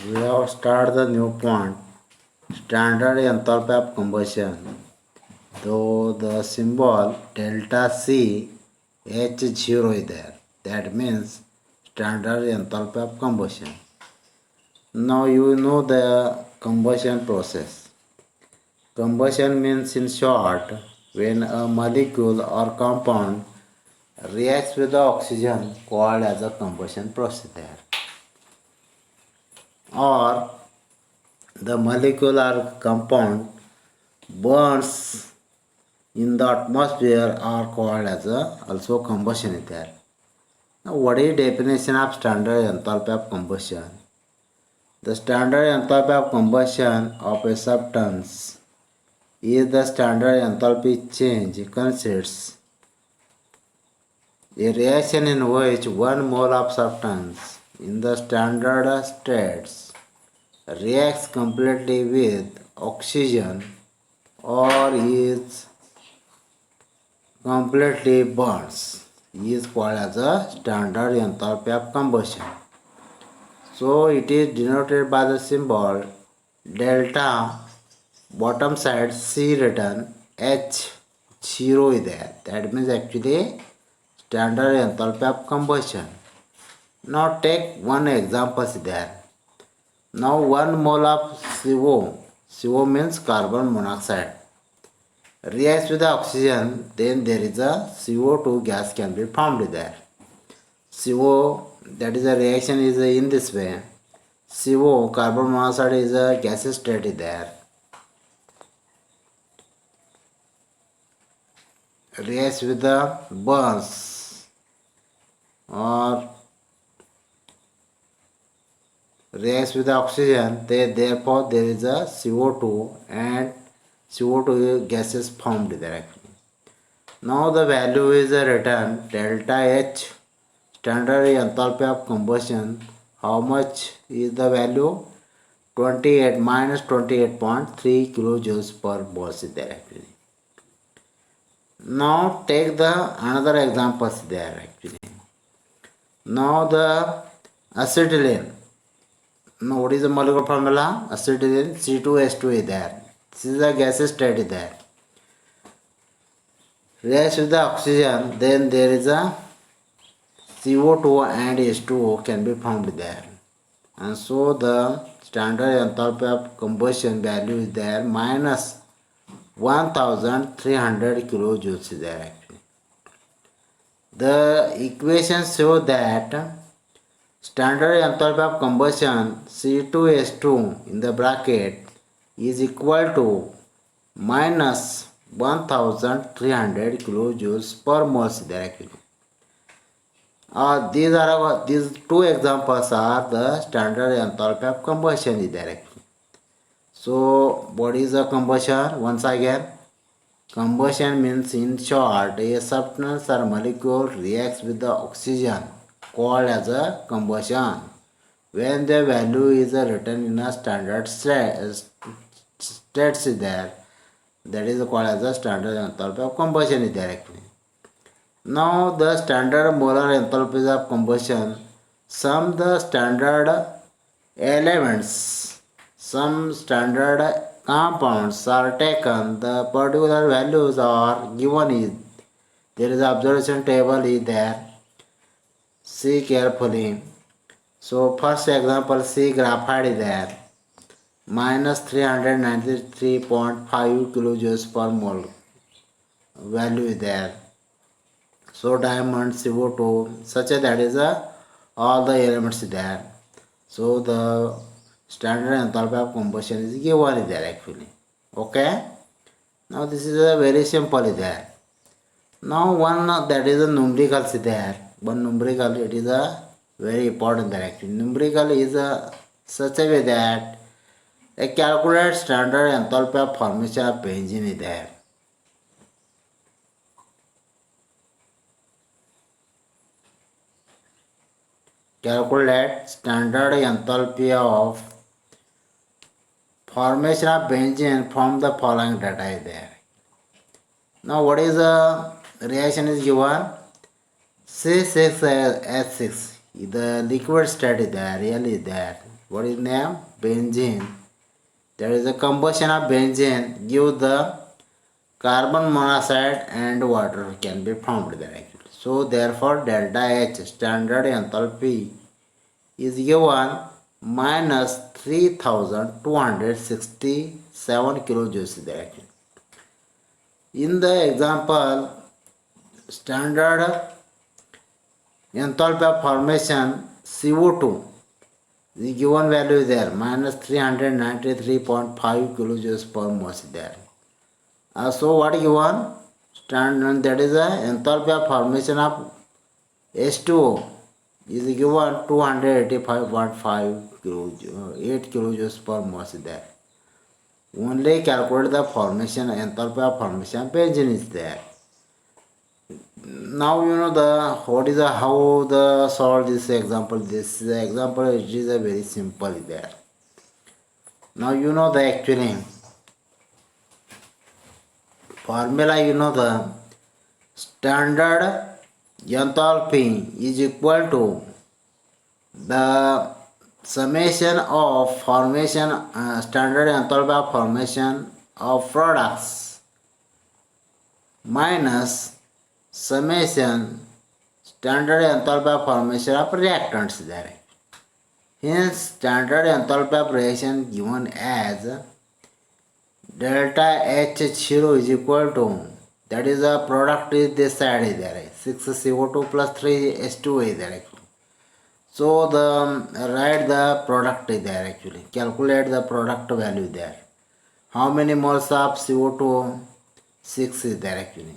we have started the new point, standard enthalpy of combustion. Though the symbol delta C H0 is there, that means standard enthalpy of combustion. Now you know the combustion process. Combustion means, in short, when a molecule or compound reacts with the oxygen called as a combustion process there, or the molecule or compound burns in the atmosphere are called as also combustion is there. Now what is definition of standard enthalpy of combustion? The standard enthalpy of combustion of a substance is the standard enthalpy change consists a reaction in which 1 mole of substance in the standard states reacts completely with oxygen or is completely burns is called as a standard enthalpy of combustion. So it is denoted by the symbol delta, bottom side C written, H0 is there. That means actually standard enthalpy of combustion. Now take one example there. Now 1 mole of CO means carbon monoxide, reacts with the oxygen, then there is a CO2 gas can be formed there. CO, that is a reaction is in this way. CO, carbon monoxide, is a gaseous state there. Reacts with the burns or reacts with the oxygen, therefore there is a CO2 and CO2 gases formed there actually. Now the value is written delta H, standard enthalpy of combustion. How much is the value? 28 minus 28.3 kilojoules per mole is there actually. Now take the another examples there actually. Now the acetylene. Now what is the molecular formula? Acetylene C2H2 is there. This is a gaseous state there. Reacts with the oxygen, then there is a CO2 and H2O can be found there. And so the standard enthalpy of combustion value is there minus 1300 kilojoules is there actually. The equations show that standard enthalpy of combustion C2H2 in the bracket is equal to minus 1300 kilojoules per mole there actually. These two examples are the standard enthalpy of combustion is there actually. So what is a combustion? Once again, combustion means, in short, a substance or molecule reacts with the oxygen called as a combustion when the value is written in a standard states there, that is called as a standard enthalpy of combustion is there actually. Now the standard molar enthalpies of combustion, some the standard elements, some standard compounds are taken, the particular values are given is there is observation table is there. See carefully. So first example, see graphite is there, minus 393.5 kilojoules per mole value is there. So diamond, CO2, such a that is all the elements there. So the standard enthalpy of combustion is given there actually. Okay. Now this is a very simple is there. Now one that is a numerical is there. One numerical, it is a very important there actually. Numerical is such a way that a calculate standard enthalpy of formation of benzene is there. Calculate standard enthalpy of formation of benzene from the following data is there. Now what is the reaction is given? C6H6, the liquid state is there, really is there. What is name? Benzene. There is a combustion of benzene give the carbon monoxide and water can be formed there actually. So therefore delta H standard enthalpy is given minus 3267 kilojoules there actually. In the example, standard enthalpy of formation CO2 the given value is there minus 393.5 kilojoules per mole is there. So what given standard, that is the enthalpy of formation of H2O is given 285.5 8 kilojoules per mole is there. Only calculate the formation enthalpy of formation benzene is there. Now you know the what is the how the solve this example. This example it is a very simple there. Now you know the actually formula, you know the standard enthalpy is equal to the summation of formation standard enthalpy of formation of products minus summation standard enthalpy of formation of reactants there. Hence standard enthalpy of reaction given as delta H0 is equal to, that is the product is this side is there 6 CO2 plus 3 H2O is there actually. So the write the product is there actually, calculate the product value there. How many moles of CO2? 6 is there actually.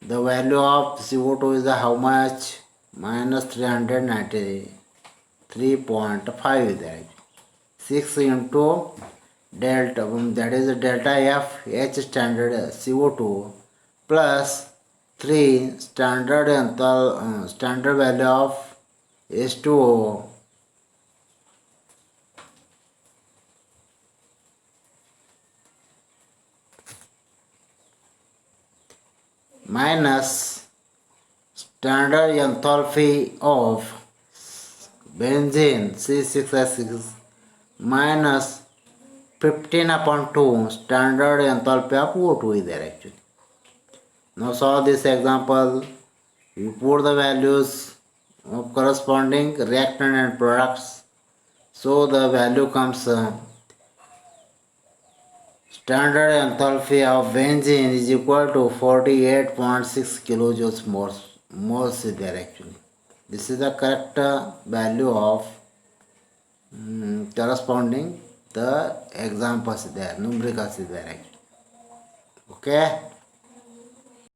The value of CO2 is how much? Minus 393.5 is there. 6 into delta, that is delta F H standard CO2 plus 3 standard standard value of H2O minus standard enthalpy of benzene C6H6 minus 15 upon 2 standard enthalpy of O2 is there actually. Now solve this example. You put the values of corresponding reactant and products. So the value comes standard enthalpy of benzene is equal to 48.6 kilojoules moles is there actually. This is the correct value of corresponding the examples there, numericals is there actually. Okay.